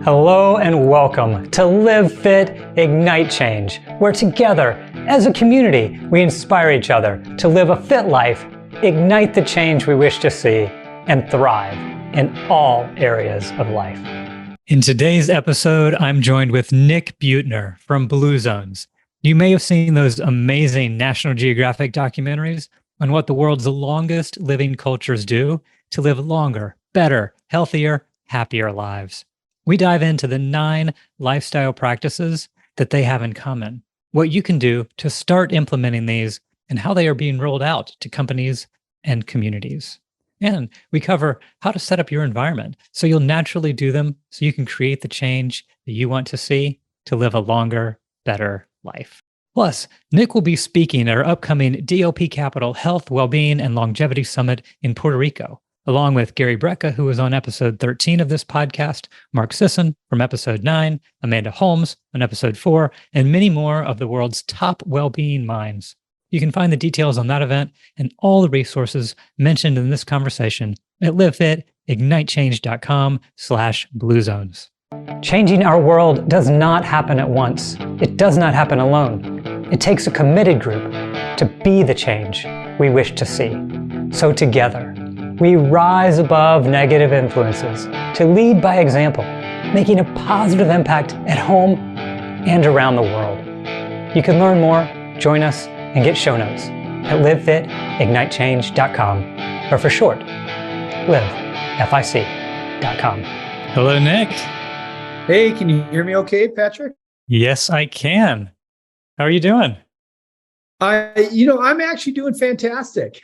Hello and welcome to Live Fit, Ignite Change, where together, as a community, we inspire each other to live a fit life, ignite the change we wish to see, and thrive in all areas of life. In today's episode, I'm joined with Nick Buettner from Bluezones. You may have seen those amazing National Geographic documentaries on what the world's longest living cultures do to live longer, better, healthier, happier lives. We dive into the 9 lifestyle practices that they have in common, what you can do to start implementing these, and how they are being rolled out to companies and communities. And we cover how to set up your environment so you'll naturally do them so you can create the change that you want to see to live a longer, better life. Plus, Nick will be speaking at our upcoming DOP Capital Health, Wellbeing, and Longevity Summit in Puerto Rico, along with Gary Brecka, who was on episode 13 of this podcast, Mark Sisson from episode 9, Amanda Holmes on episode 4, and many more of the world's top well-being minds. You can find the details on that event and all the resources mentioned in this conversation at livefitignitechange.com/bluezones. Changing our world does not happen at once. It does not happen alone. It takes a committed group to be the change we wish to see. So together, we rise above negative influences to lead by example, making a positive impact at home and around the world. You can learn more, join us, and get show notes at livefitignitechange.com, or for short, livefic.com. Hello, Nick. Hey, can you hear me okay, Patrick? Yes, I can. How are you doing? I'm actually doing fantastic.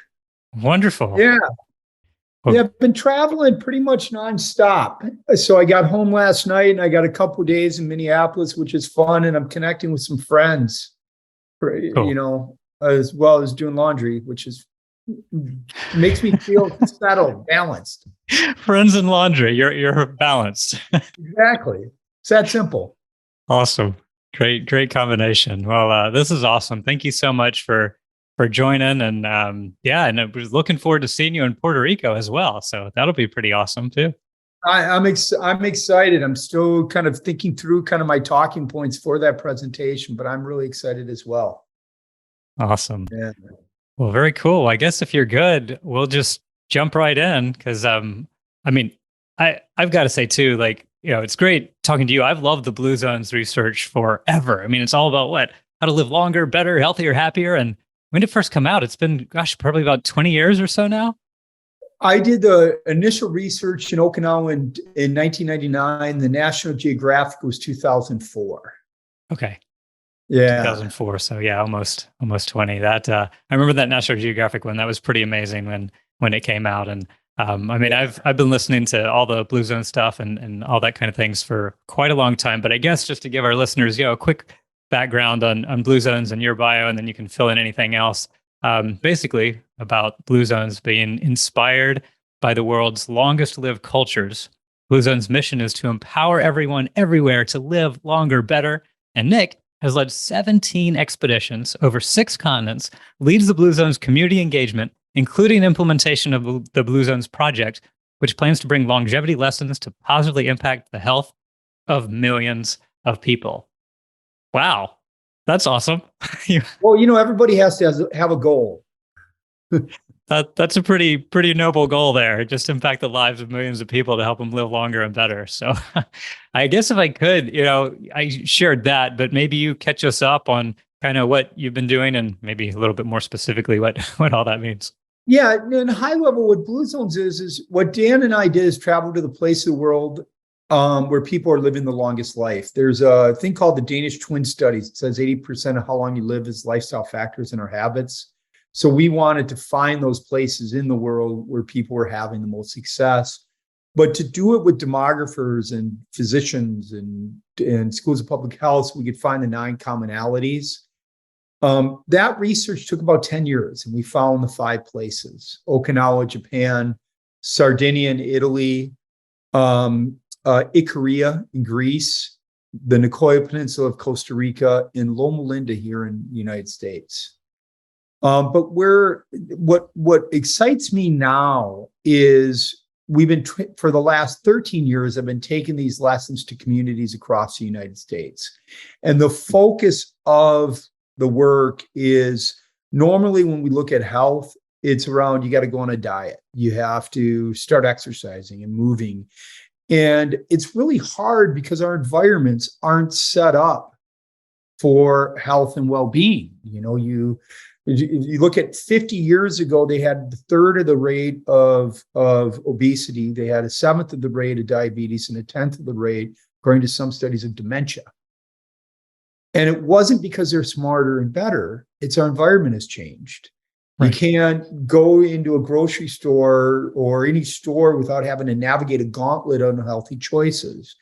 Wonderful. Yeah. Yeah, I've been traveling pretty much nonstop. So I got home last night and I got a couple of days in Minneapolis, which is fun. And I'm connecting with some friends, cool. As well as doing laundry, which makes me feel settled, balanced. Friends and laundry, you're balanced. Exactly. It's that simple. Awesome. Great combination. Well, this is awesome. Thank you so much for joining, and and I was looking forward to seeing you in Puerto Rico as well. So that'll be pretty awesome too. I'm excited. I'm still kind of thinking through kind of my talking points for that presentation, but I'm really excited as well. Awesome. Yeah. Well, very cool. I guess if you're good, we'll just jump right in because I've got to say too, it's great talking to you. I've loved the Bluezones research forever. I mean, it's all about how to live longer, better, healthier, happier, and when did it first come out? It's been, probably about 20 years or so now. I did the initial research in Okinawa in 1999. The National Geographic was 2004. Okay. Yeah. 2004. So yeah, almost 20. That I remember that National Geographic one. That was pretty amazing when it came out. And I've been listening to all the Bluezone stuff and all that kind of things for quite a long time. But I guess just to give our listeners, a quick background on Bluezones and your bio, and then you can fill in anything else. Basically about Bluezones being inspired by the world's longest lived cultures. Bluezones' mission is to empower everyone everywhere to live longer, better. And Nick has led 17 expeditions over 6 continents, leads the Bluezones community engagement, including implementation of the Bluezones project, which plans to bring longevity lessons to positively impact the health of millions of people. Wow, that's awesome. Well, everybody has to have a goal. That's a pretty noble goal there. Just impact the lives of millions of people to help them live longer and better. So I guess if I could, I shared that, but maybe you catch us up on kind of what you've been doing and maybe a little bit more specifically what all that means. Yeah, in high level, what Bluezones is what Dan and I did is travel to the place of the world where people are living the longest life. There's a thing called the Danish Twin Studies. It says 80% of how long you live is lifestyle factors and our habits. So we wanted to find those places in the world where people were having the most success, but to do it with demographers and physicians and schools of public health, so we could find the 9 commonalities. That research took about 10 years, and we found the 5 places: Okinawa, Japan, Sardinia in Italy, Icaria in Greece, the Nicoya Peninsula of Costa Rica, and Loma Linda here in the United States. But what excites me now is for the last 13 years, I've been taking these lessons to communities across the United States. And the focus of the work is normally when we look at health, it's around you got to go on a diet. You have to start exercising and moving. And it's really hard because our environments aren't set up for health and well-being. You look at 50 years ago, they had a third of the rate of obesity. They had a seventh of the rate of diabetes and a tenth of the rate, according to some studies, of dementia. And it wasn't because they're smarter and better. It's our environment has changed. Right. You can't go into a grocery store or any store without having to navigate a gauntlet of unhealthy choices.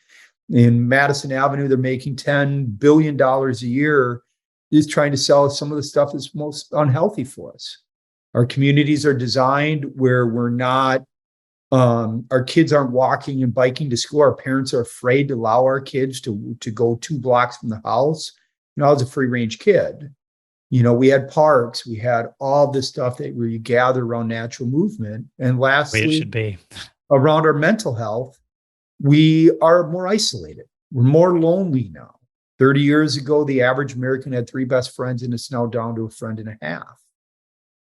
In Madison Avenue, they're making $10 billion a year is trying to sell some of the stuff that's most unhealthy for us. Our communities are designed where we're not, our kids aren't walking and biking to school. Our parents are afraid to allow our kids to go 2 blocks from the house. I was a free range kid. We had parks, we had all this stuff where you gather around natural movement. And lastly, it should be around our mental health, we are more isolated. We're more lonely now. 30 years ago, the average American had 3 best friends, and it's now down to a friend and a half.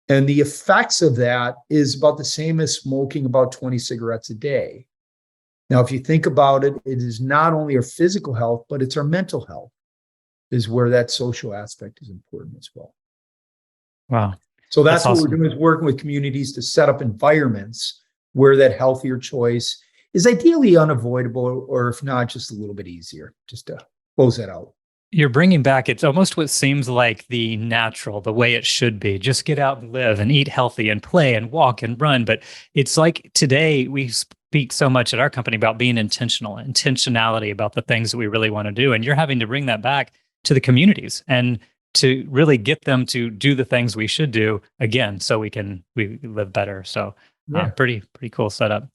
And the effects of that is about the same as smoking about 20 cigarettes a day. Now, if you think about it, it is not only our physical health, but it's our mental health is where that social aspect is important as well. Wow. So that's what awesome. We're doing is working with communities to set up environments where that healthier choice is ideally unavoidable, or if not, just a little bit easier, just to close that out. You're bringing back, it's almost what seems like the natural, the way it should be. Just get out and live and eat healthy and play and walk and run. But it's like today we speak so much at our company about being intentionality about the things that we really want to do. And you're having to bring that back to the communities and to really get them to do the things we should do again, so we live better. So pretty cool setup.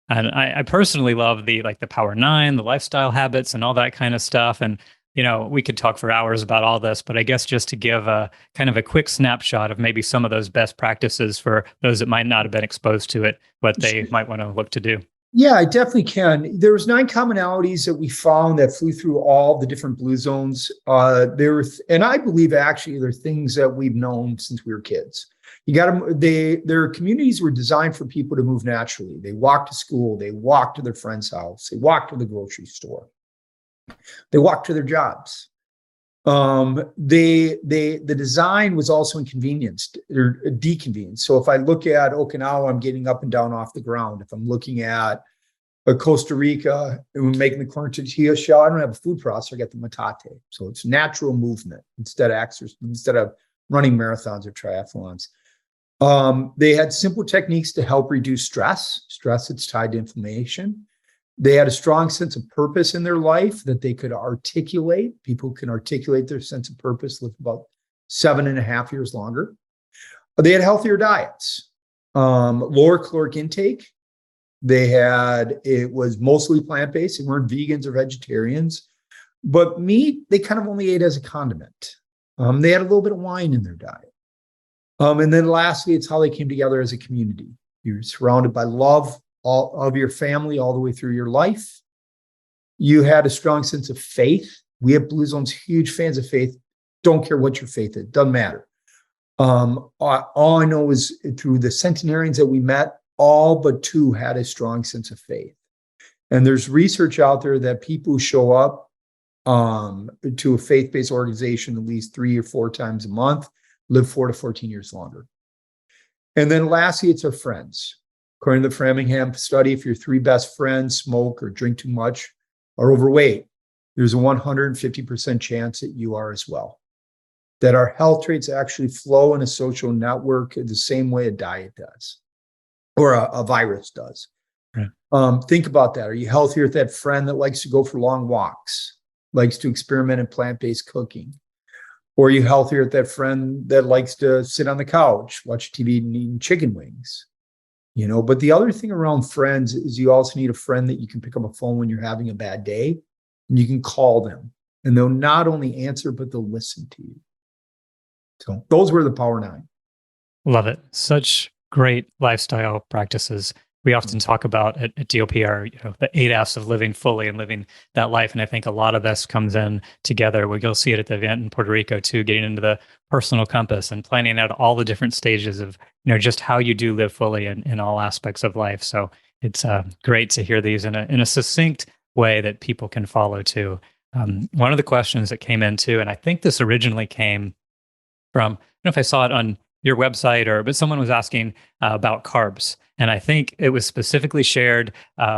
And I personally love the Power 9, the lifestyle habits and all that kind of stuff. And, we could talk for hours about all this, but I guess just to give a kind of a quick snapshot of maybe some of those best practices for those that might not have been exposed to it, what they might want to look to do. Yeah, I definitely can. There was 9 commonalities that we found that flew through all the different blue zones. And I believe actually they're things that we've known since we were kids. Their communities were designed for people to move naturally. They walk to school, they walk to their friend's house, they walk to the grocery store, they walk to their jobs. The design was also inconvenienced or deconvenienced. So if I look at Okinawa, I'm getting up and down off the ground. If I'm looking at Costa Rica and we're making the corn tortilla shell, I don't have a food processor, I got the metate. So it's natural movement instead of running marathons or triathlons. They had simple techniques to help reduce stress. Stress that's tied to inflammation. They had a strong sense of purpose in their life that they could articulate. People can articulate their sense of purpose, live about 7.5 years longer. They had healthier diets, lower caloric intake. It was mostly plant-based. They weren't vegans or vegetarians. But meat, they kind of only ate as a condiment. They had a little bit of wine in their diet. And then lastly, it's how they came together as a community. You're surrounded by love all of your family all the way through your life. You had a strong sense of faith. We at Bluezones, huge fans of faith. Don't care what your faith is, doesn't matter. All I know is through the centenarians that we met, all but 2 had a strong sense of faith. And there's research out there that people who show up to a faith-based organization at least 3 or 4 times a month live 4 to 14 years longer. And then lastly, it's our friends. According to the Framingham study, if your 3 best friends smoke or drink too much or overweight, there's a 150% chance that you are as well. That our health traits actually flow in a social network the same way a diet does or a virus does. Right. Think about that. Are you healthier with that friend that likes to go for long walks, likes to experiment in plant-based cooking? Or are you healthier with that friend that likes to sit on the couch, watch TV and eat chicken wings? But the other thing around friends is you also need a friend that you can pick up a phone when you're having a bad day and you can call them and they'll not only answer, but they'll listen to you. So those were the Power 9. Love it. Such great lifestyle practices. we often talk about at DLP the 8 F's of living fully and living that life. And I think a lot of this comes in together. You'll see it at the event in Puerto Rico too, getting into the personal compass and planning out all the different stages of, just how you do live fully in all aspects of life. So it's great to hear these in a succinct way that people can follow too. One of the questions that came in too, and I think this originally came from, I don't know if I saw it on your website but someone was asking about carbs. And I think it was specifically shared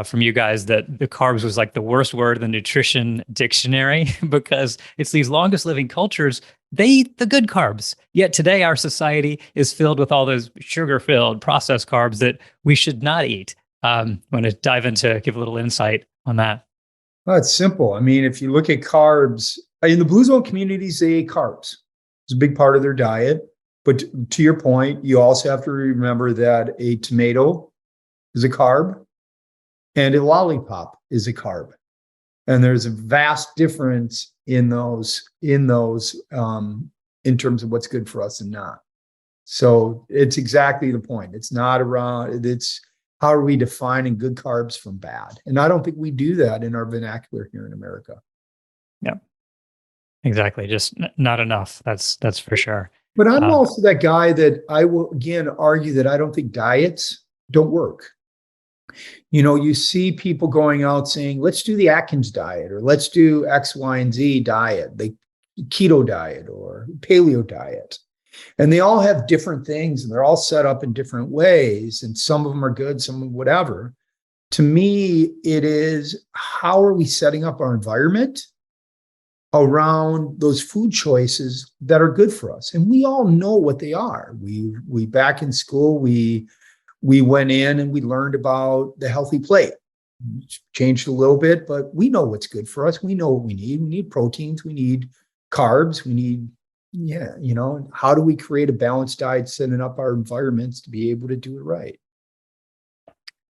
from you guys that the carbs was like the worst word in the nutrition dictionary because it's these longest living cultures. They eat the good carbs. Yet today our society is filled with all those sugar-filled processed carbs that we should not eat. I want to give a little insight on that. Well, it's simple. I mean, if you look at carbs, in the Blue Zone communities, they ate carbs. It's a big part of their diet. But to your point, you also have to remember that a tomato is a carb and a lollipop is a carb. And there's a vast difference in those in terms of what's good for us and not. So it's exactly the point. It's not around, it's how are we defining good carbs from bad? And I don't think we do that in our vernacular here in America. Yeah, exactly. Just not enough. That's for sure. But I'm also that guy that I will, again, argue that I don't think diets don't work. You see people going out saying, let's do the Atkins diet, or let's do X, Y, and Z diet, the keto diet or paleo diet. And they all have different things and they're all set up in different ways. And some of them are good, some of them whatever. To me, it is, how are we setting up our environment around those food choices that are good for us? And we all know what they are. We back in school, we went in and we learned about the healthy plate. Changed a little bit, but we know what's good for us. We know what we need. We need proteins, we need carbs, we need, how do we create a balanced diet, setting up our environments to be able to do it right?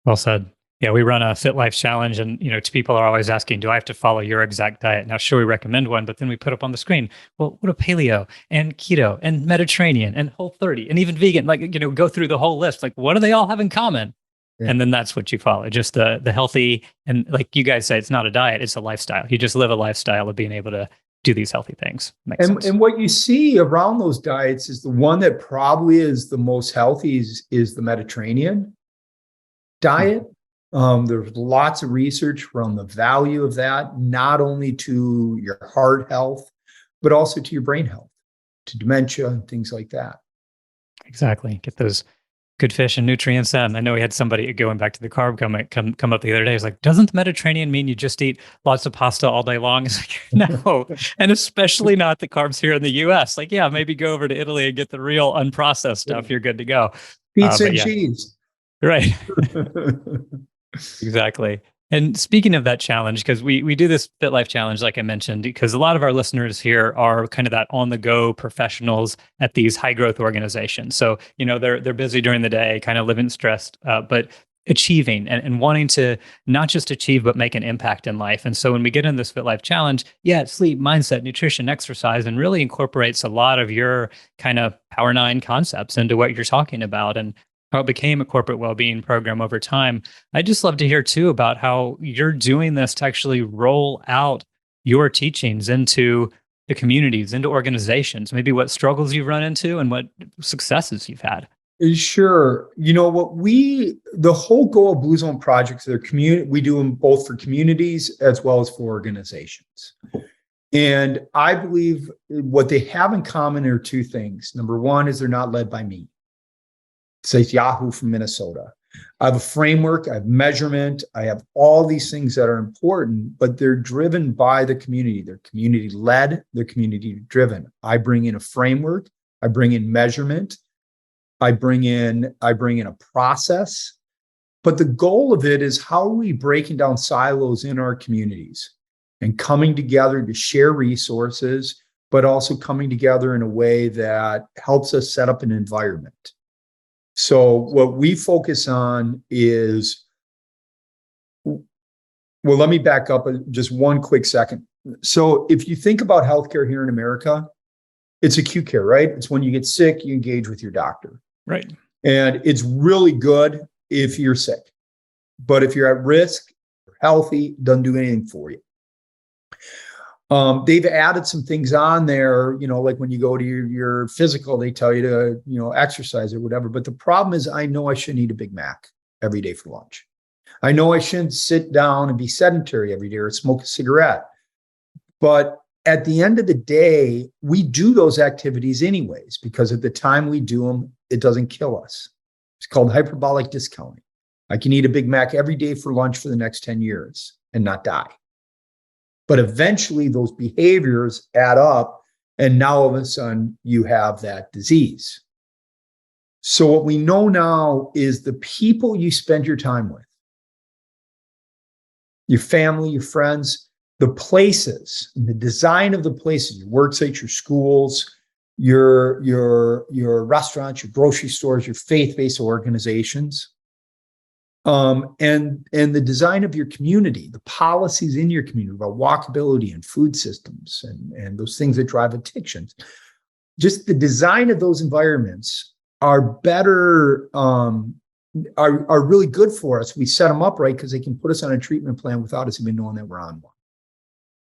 Well said. Yeah, we run a Fit Life Challenge, and people are always asking, "Do I have to follow your exact diet?" Now, sure, we recommend one, but then we put up on the screen, well, what a paleo and keto and Mediterranean and Whole30 and even vegan, go through the whole list. Like, what do they all have in common? Yeah. And then that's what you follow, just the healthy, and like you guys say, it's not a diet, it's a lifestyle. You just live a lifestyle of being able to do these healthy things. And what you see around those diets is the one that probably is the most healthy is the Mediterranean diet. Mm-hmm. There's lots of research from the value of that, not only to your heart health, but also to your brain health, to dementia and things like that. Exactly. Get those good fish and nutrients in. I know we had somebody going back to the carb come up the other day. It's like, doesn't the Mediterranean mean you just eat lots of pasta all day long? It's like, no, and especially not the carbs here in the US. Like, yeah, maybe go over to Italy and get the real unprocessed stuff. You're good to go. Pizza and cheese. Right. Exactly. And speaking of that challenge, because we do this Fit Life Challenge, like I mentioned, because a lot of our listeners here are kind of that on-the-go professionals at these high-growth organizations. So, they're busy during the day, kind of living stressed, but achieving and wanting to not just achieve, but make an impact in life. And so when we get in this Fit Life Challenge, sleep, mindset, nutrition, exercise, and really incorporates a lot of your kind of Power 9 concepts into what you're talking about. And how it became a corporate well-being program over time. I'd just love to hear too about how you're doing this to actually roll out your teachings into the communities, into organizations, maybe what struggles you've run into and what successes you've had. Sure. The whole goal of Blue Zone projects, we do them both for communities as well as for organizations. And I believe what they have in common are two things. Number one is they're not led by me. Says Yahoo from Minnesota. I have a framework, I have measurement, I have all these things that are important, but they're driven by the community. They're community led, they're community driven. I bring in a framework, I bring in measurement, I bring in a process. But the goal of it is, how are we breaking down silos in our communities and coming together to share resources, but also coming together in a way that helps us set up an environment. So what we focus on is, well, let me back up just one quick second. So if you think about healthcare here in America, it's acute care, right? It's when you get sick, you engage with your doctor. Right. And it's really good if you're sick. But if you're at risk, healthy, doesn't do anything for you. They've added some things on there, like when you go to your physical, they tell you to, exercise or whatever. But the problem is, I know I shouldn't eat a Big Mac every day for lunch. I know I shouldn't sit down and be sedentary every day or smoke a cigarette. But at the end of the day, we do those activities anyways, because at the time we do them, it doesn't kill us. It's called hyperbolic discounting. I can eat a Big Mac every day for lunch for the next 10 years and not die. But eventually those behaviors add up, and now all of a sudden you have that disease. So what we know now is the people you spend your time with, your family, your friends, the places, and the design of the places, your work sites, your schools, your restaurants, your grocery stores, your faith-based organizations, and the design of your community, the policies in your community about walkability and food systems and those things that drive addictions. Just the design of those environments are better, are really good for us. We set them up right because they can put us on a treatment plan without us even knowing that we're on one.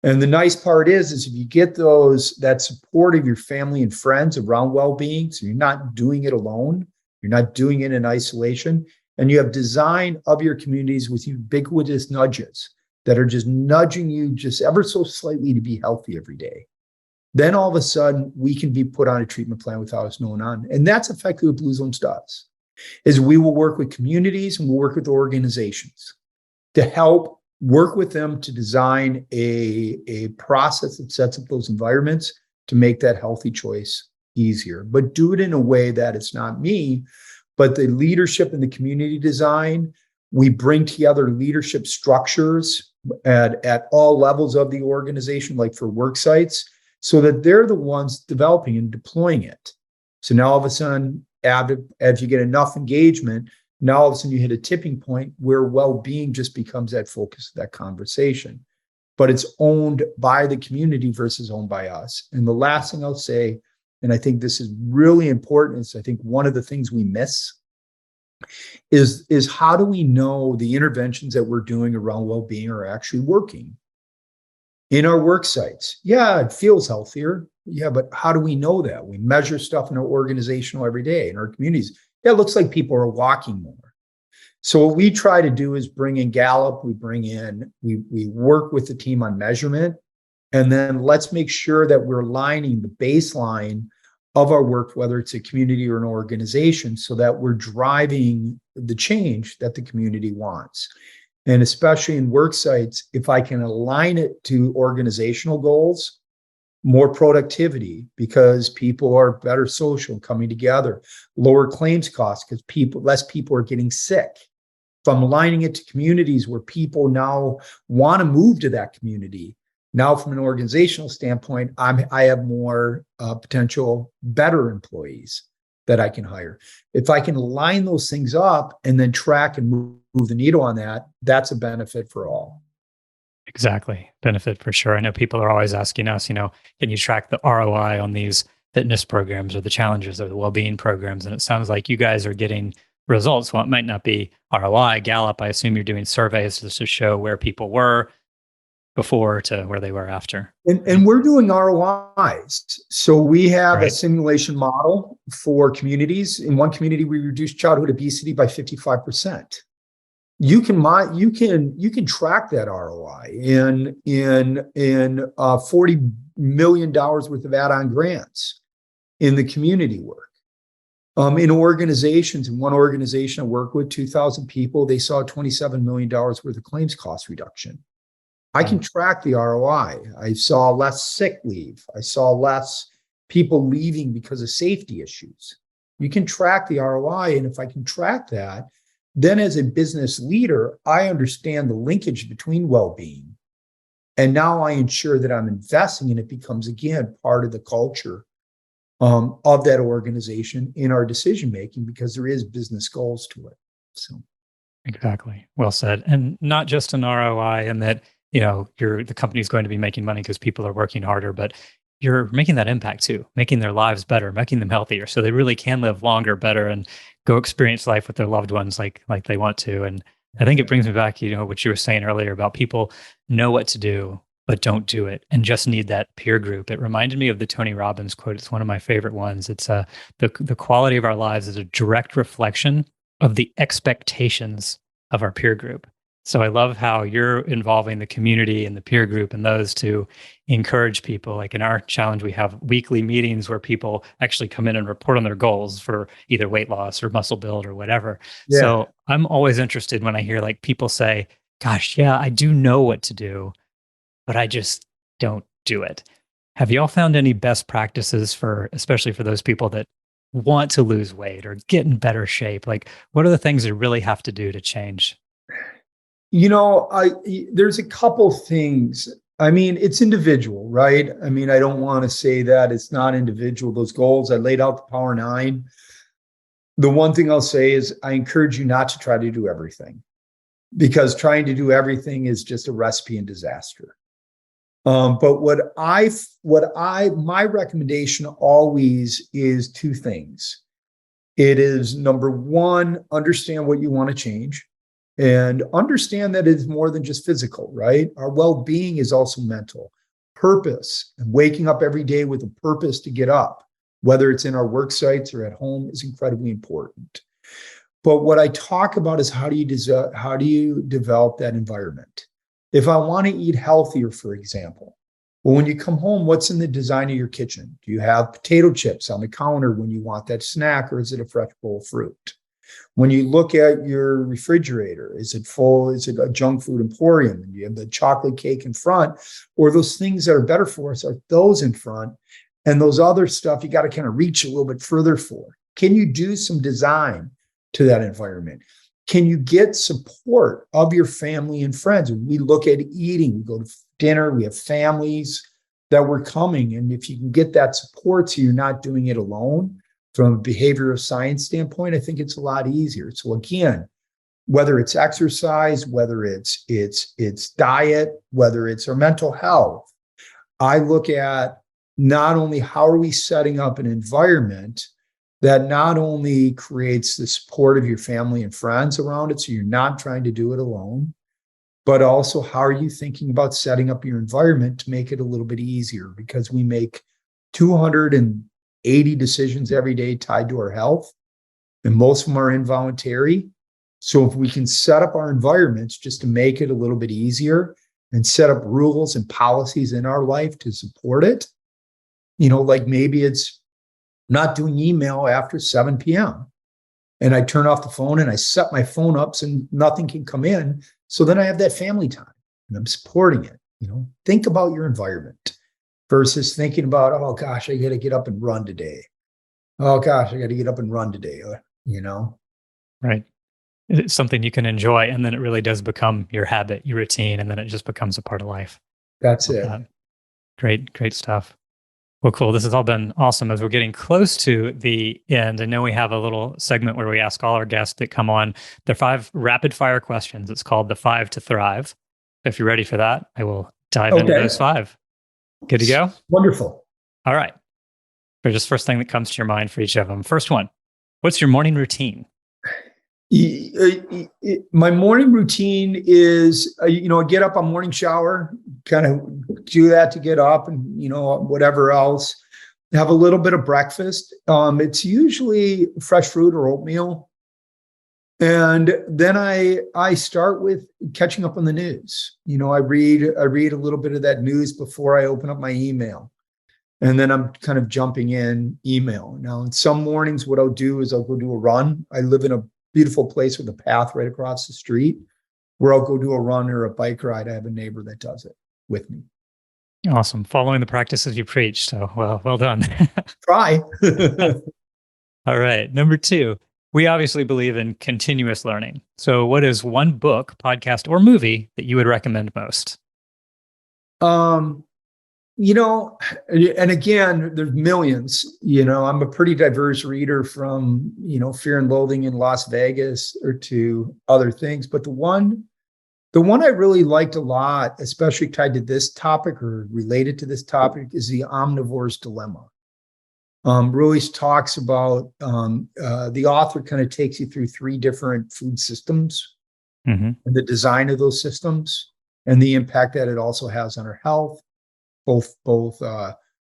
And the nice part is if you get that support of your family and friends around well-being, so you're not doing it alone, you're not doing it in isolation, and you have design of your communities with ubiquitous nudges that are just nudging you just ever so slightly to be healthy every day. Then all of a sudden we can be put on a treatment plan without us knowing on. And that's effectively what Bluezones does, is we will work with communities and we'll work with organizations to help work with them to design a process that sets up those environments to make that healthy choice easier. But do it in a way that it's not me, but the leadership and the community design. We bring together leadership structures at all levels of the organization, like for work sites, so that they're the ones developing and deploying it. So now all of a sudden, as you get enough engagement, now all of a sudden you hit a tipping point where well-being just becomes that focus of that conversation. But it's owned by the community versus owned by us. And the last thing I'll say, and I think this is really important, is I think one of the things we miss is how do we know the interventions that we're doing around well-being are actually working in our work sites? Yeah, it feels healthier. Yeah, but how do we know that? We measure stuff in our organizational every day, in our communities. Yeah, it looks like people are walking more. So what we try to do is bring in Gallup, we work with the team on measurement, and then let's make sure that we're aligning the baseline of our work, whether it's a community or an organization, so that we're driving the change that the community wants. And especially in work sites, if I can align it to organizational goals, more productivity because people are better social, coming together, lower claims costs because less people are getting sick. If I'm aligning it to communities where people now want to move to that community, now from an organizational standpoint, I have more potential better employees that I can hire. If I can line those things up and then track and move the needle on that, that's a benefit for all. Exactly. Benefit for sure. I know people are always asking us, can you track the ROI on these fitness programs or the challenges or the well-being programs? And it sounds like you guys are getting results. Well, it might not be ROI. Gallup, I assume you're doing surveys just to show where people were before to where they were after. And we're doing ROIs. So we have a simulation model for communities. In one community, we reduced childhood obesity by 55%. You can track that ROI in $40 million worth of add-on grants in the community work. In organizations, in one organization I work with, 2,000 people, they saw $27 million worth of claims cost reduction. I can track the ROI. I saw less sick leave. I saw less people leaving because of safety issues. You can track the ROI, and if I can track that, then as a business leader, I understand the linkage between well-being. And now I ensure that I'm investing, and it becomes, again, part of the culture of that organization in our decision-making, because there is business goals to it. So, exactly. Well said. And not just an ROI and that, the company's going to be making money because people are working harder, but you're making that impact too, making their lives better, making them healthier so they really can live longer, better, and go experience life with their loved ones like they want to. And I think it brings me back, what you were saying earlier about people know what to do, but don't do it and just need that peer group. It reminded me of the Tony Robbins quote. It's one of my favorite ones. It's the quality of our lives is a direct reflection of the expectations of our peer group. So I love how you're involving the community and the peer group and those to encourage people. Like in our challenge, we have weekly meetings where people actually come in and report on their goals for either weight loss or muscle build or whatever. Yeah. So I'm always interested when I hear like people say, gosh, yeah, I do know what to do, but I just don't do it. Have you all found any best practices for, especially for those people that want to lose weight or get in better shape? Like, what are the things they really have to do to change? There's a couple things. I mean, it's individual, right? I mean, I don't want to say that it's not individual. Those goals, I laid out the Power Nine. The one thing I'll say is I encourage you not to try to do everything, because trying to do everything is just a recipe in disaster. But my recommendation always is two things. It is, number one, understand what you want to change. And understand that it's more than just physical, right? Our well-being is also mental. Purpose and waking up every day with a purpose to get up, whether it's in our work sites or at home, is incredibly important. But what I talk about is how do you develop that environment? If I want to eat healthier, for example, well, when you come home, what's in the design of your kitchen? Do you have potato chips on the counter when you want that snack, or is it a fresh bowl of fruit? When you look at your refrigerator, is it full? Is it a junk food emporium? And you have the chocolate cake in front, or those things that are better for us are those in front, and those other stuff you got to kind of reach a little bit further for. Can you do some design to that environment? Can you get support of your family and friends? When we look at eating, we go to dinner, we have families that were coming, and if you can get that support so you're not doing it alone, from a behavioral science standpoint, I think it's a lot easier. So again, whether it's exercise, whether it's diet, whether it's our mental health, I look at not only how are we setting up an environment that not only creates the support of your family and friends around it, so you're not trying to do it alone, but also how are you thinking about setting up your environment to make it a little bit easier, because we make 280 decisions every day tied to our health, and most of them are involuntary. So if we can set up our environments just to make it a little bit easier and set up rules and policies in our life to support it, like maybe it's not doing email after 7 p.m. and I turn off the phone and I set my phone up so nothing can come in. So then I have that family time and I'm supporting it. Think about your environment versus thinking about, oh gosh, I got to get up and run today. Oh gosh, I got to get up and run today. Right. It's something you can enjoy, and then it really does become your habit, your routine, and then it just becomes a part of life. That's it. Great stuff. Well, cool. This has all been awesome. As we're getting close to the end, I know we have a little segment where we ask all our guests that come on the 5 rapid fire questions. It's called the 5 to Thrive. If you're ready for that, I will dive into those 5. Good to go? Wonderful. All right. So just first thing that comes to your mind for each of them. First one, what's your morning routine? My morning routine is, I get up on morning shower, kind of do that to get up and, whatever else, have a little bit of breakfast. It's usually fresh fruit or oatmeal. And then I start with catching up on the news. I read a little bit of that news before I open up my email. And then I'm kind of jumping in email. Now, in some mornings, what I'll do is I'll go do a run. I live in a beautiful place with a path right across the street where I'll go do a run or a bike ride. I have a neighbor that does it with me. Awesome. Following the practices you preach. So, well done. Try. All right. Number 2, we obviously believe in continuous learning. So what is one book, podcast, or movie that you would recommend most? And again, there's millions. I'm a pretty diverse reader from, Fear and Loathing in Las Vegas or to other things. But the one I really liked a lot, especially tied to this topic or related to this topic, is The Omnivore's Dilemma. Really talks about, the author kind of takes you through 3 different food systems Mm-hmm. and the design of those systems and the impact that it also has on our health, both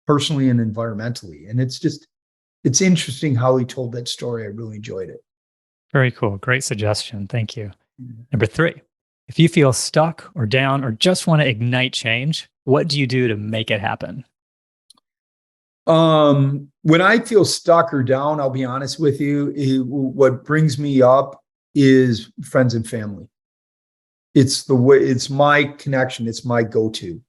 personally and environmentally. And it's interesting how he told that story. I really enjoyed it. Very cool. Great suggestion. Thank you. Number 3, if you feel stuck or down or just want to ignite change, what do you do to make it happen? When I feel stuck or down, I'll be honest with you, what brings me up is friends and family. It's my connection. It's my go-to.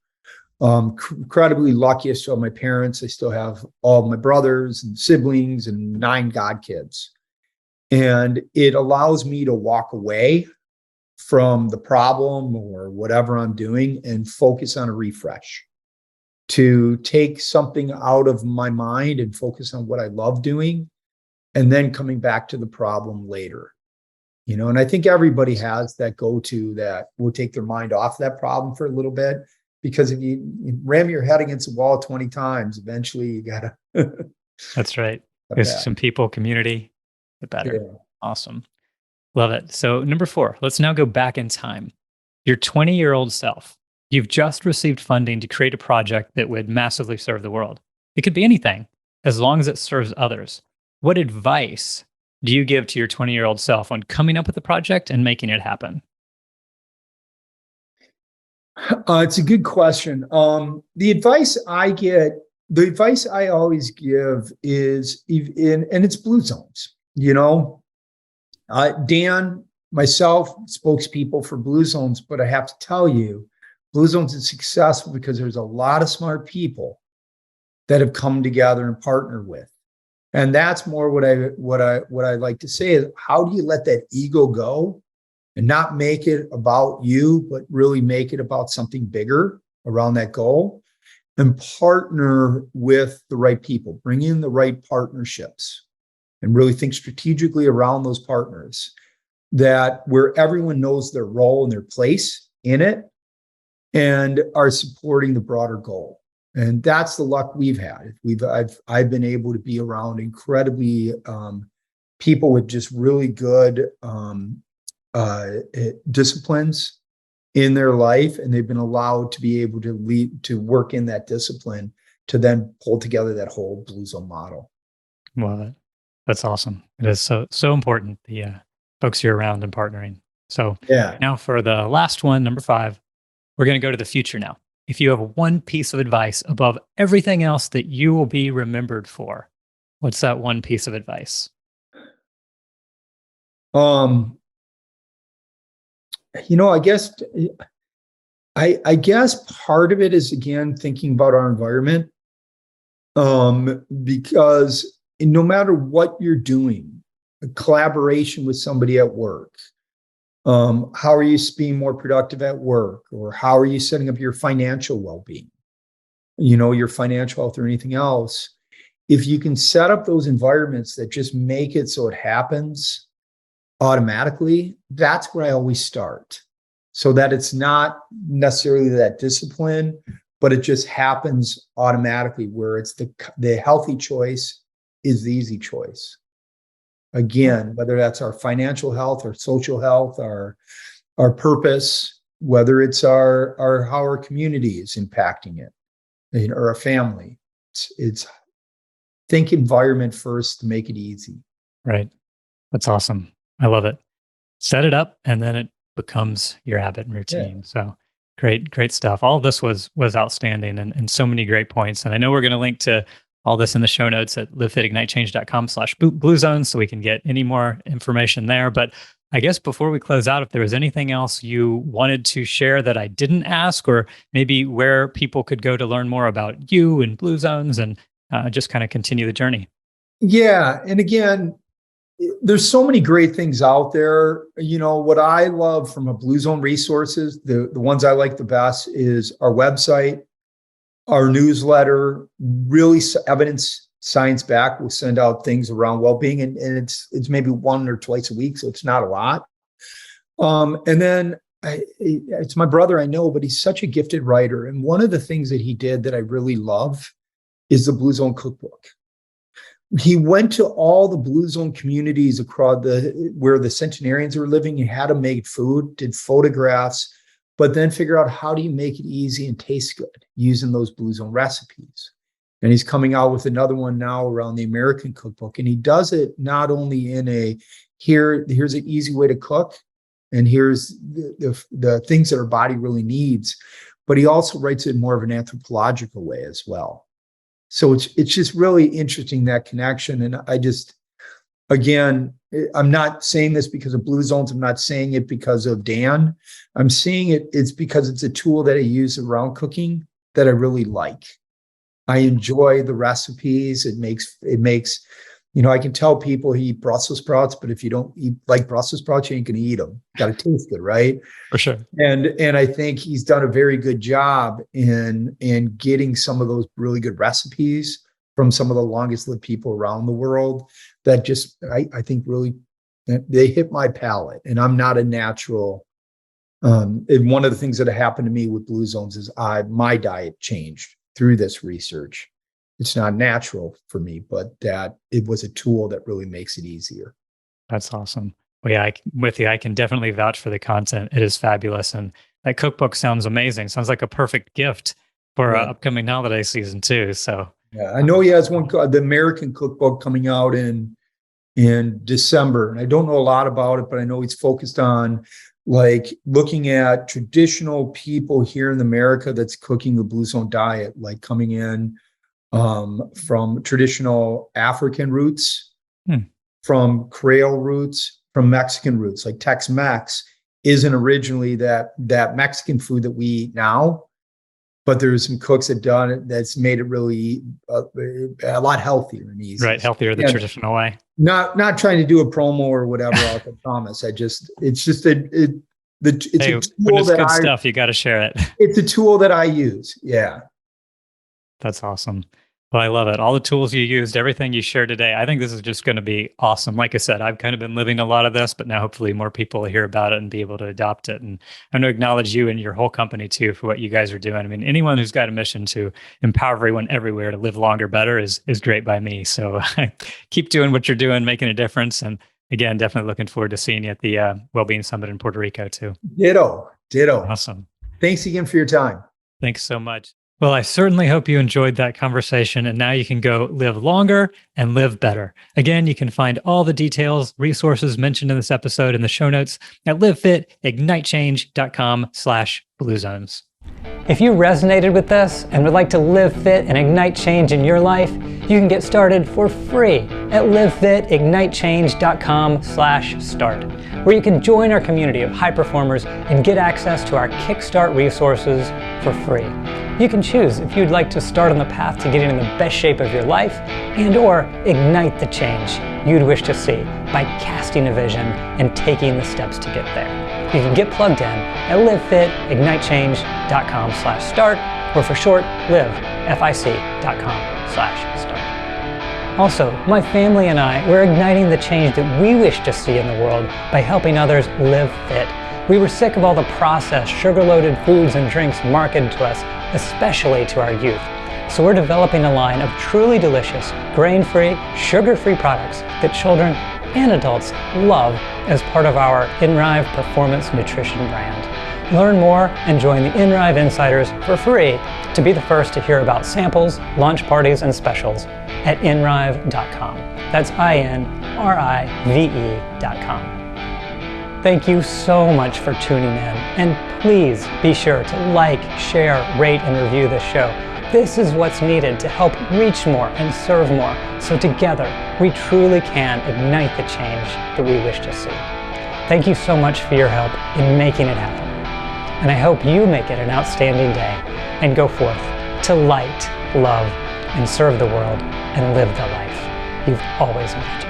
Incredibly lucky. I still have my parents. I still have all my brothers and siblings and 9 godkids. And it allows me to walk away from the problem or whatever I'm doing and focus on a refresh, to take something out of my mind and focus on what I love doing, and then coming back to the problem later. And I think everybody has that go-to that will take their mind off that problem for a little bit, because if you ram your head against the wall 20 times, eventually you gotta. That's right. There's some people, community, the better. Yeah. Awesome. Love it. So number 4, let's now go back in time. Your 20-year-old self. You've just received funding to create a project that would massively serve the world. It could be anything, as long as it serves others. What advice do you give to your 20-year-old self on coming up with the project and making it happen? It's a good question. The advice I always give is, and it's Bluezones. Dan, myself, spokespeople for Bluezones, but I have to tell you, Bluezones is successful because there's a lot of smart people that have come together and partnered with. And that's more what I like to say is, how do you let that ego go and not make it about you, but really make it about something bigger around that goal, and partner with the right people, bring in the right partnerships, and really think strategically around those partners, that where everyone knows their role and their place in it and are supporting the broader goal. And that's the luck we've had. I've been able to be around incredibly people with just really good disciplines in their life, and they've been allowed to be able to lead, to work in that discipline, to then pull together that whole Bluezone model. Well, that's awesome. It is so important, the folks you're around and partnering. So Yeah. now for the last one, number 5, we're going to go to the future now. If you have one piece of advice above everything else that you will be remembered for, what's that one piece of advice? I guess part of it is, again, thinking about our environment. Because no matter what you're doing, a collaboration with somebody at work, how are you being more productive at work, or how are you setting up your financial well-being, your financial health or anything else? If you can set up those environments that just make it so it happens automatically, that's where I always start, so that it's not necessarily that discipline, but it just happens automatically, where it's the healthy choice is the easy choice. Again, whether that's our financial health, our social health, our purpose, whether it's our how our community is impacting it, or a family. It's think environment first to make it easy. Right. That's awesome. I love it. Set it up, and then it becomes your habit and routine. Yeah. So great stuff. All of this was outstanding, and so many great points. And I know we're going to link to all this in the show notes at livefitignitechange.com/Bluezones, so we can get any more information there. But I guess before we close out, if there was anything else you wanted to share that I didn't ask, or maybe where people could go to learn more about you and Bluezones, and just kind of continue the journey. Yeah. And again, there's so many great things out there. What I love from a Bluezone resources, the ones I like the best is our website, our newsletter, really evidence science back. We'll send out things around well-being, and it's maybe 1 or twice a week, so it's not a lot. And then it's my brother, I know, but he's such a gifted writer. And one of the things that he did that I really love is the Bluezone cookbook. he went to all the Blue Zone communities across where the centenarians were living. He had them make food, did photographs, but then figure out how do you make it easy and taste good using those Blue Zone recipes. And he's coming out with another one now around the American cookbook. And he does it not only in here's an easy way to cook, and here's the things that our body really needs, but he also writes it in more of an anthropological way as well. So it's just really interesting, that connection. And again, I'm not saying this because of Blue Zones. I'm not saying it because of Dan. I'm saying it's because it's a tool that I use around cooking that I really like. I enjoy the recipes. It makes, I can tell people eat Brussels sprouts, but if you don't like Brussels sprouts, you ain't going to eat them. Got to taste good, right? For sure. And I think he's done a very good job in getting some of those really good recipes from some of the longest lived people around the world that just, I think really, they hit my palate. And I'm not a natural. And one of the things that happened to me with Blue Zones is my diet changed through this research. It's not natural for me, but that it was a tool that really makes it easier. That's awesome. Well, yeah, with you, I can definitely vouch for the content. It is fabulous. And that cookbook sounds amazing. Sounds like a perfect gift for upcoming holiday season too. So yeah, I know he has one, the American cookbook, coming out in December. And I don't know a lot about it, but I know he's focused on like looking at traditional people here in America that's cooking the Blue Zone diet, like coming in from traditional African roots, from Creole roots, from Mexican roots. Like Tex-Mex isn't originally that Mexican food that we eat now, but there's some cooks that done it that's made it really a lot healthier and easier. Right, healthier the traditional way. Not trying to do a promo or whatever. I promise. It's a tool that stuff. You got to share it. It's a tool that I use. Yeah. That's awesome. Well, I love it. All the tools you used, everything you shared today. I think this is just going to be awesome. Like I said, I've kind of been living a lot of this, but now hopefully more people will hear about it and be able to adopt it. And I want to acknowledge you and your whole company too for what you guys are doing. I mean, anyone who's got a mission to empower everyone everywhere to live longer, better is great by me. So keep doing what you're doing, making a difference. And again, definitely looking forward to seeing you at the Wellbeing Summit in Puerto Rico too. Ditto. Awesome. Thanks again for your time. Thanks so much. Well, I certainly hope you enjoyed that conversation, and now you can go live longer and live better. Again, you can find all the details, resources mentioned in this episode in the show notes at livefitignitechange.com/bluezones. If you resonated with this and would like to live fit and ignite change in your life, you can get started for free at livefitignitechange.com/start, where you can join our community of high performers and get access to our Kickstart resources for free. You can choose if you'd like to start on the path to getting in the best shape of your life and or ignite the change you'd wish to see by casting a vision and taking the steps to get there. You can get plugged in at livefitignitechange.com/start, or for short, livefic.com/start. Also, my family and I, we're igniting the change that we wish to see in the world by helping others live fit. We were sick of all the processed, sugar-loaded foods and drinks marketed to us, especially to our youth. So we're developing a line of truly delicious, grain-free, sugar-free products that children and adults love as part of our InRive Performance Nutrition brand. Learn more and join the InRive Insiders for free to be the first to hear about samples, launch parties, and specials at inrive.com. That's INRIVE.com. Thank you so much for tuning in, and please be sure to like, share, rate, and review this show. This is what's needed to help reach more and serve more, so together we truly can ignite the change that we wish to see. Thank you so much for your help in making it happen. And I hope you make it an outstanding day and go forth to light, love, and serve the world and live the life you've always imagined.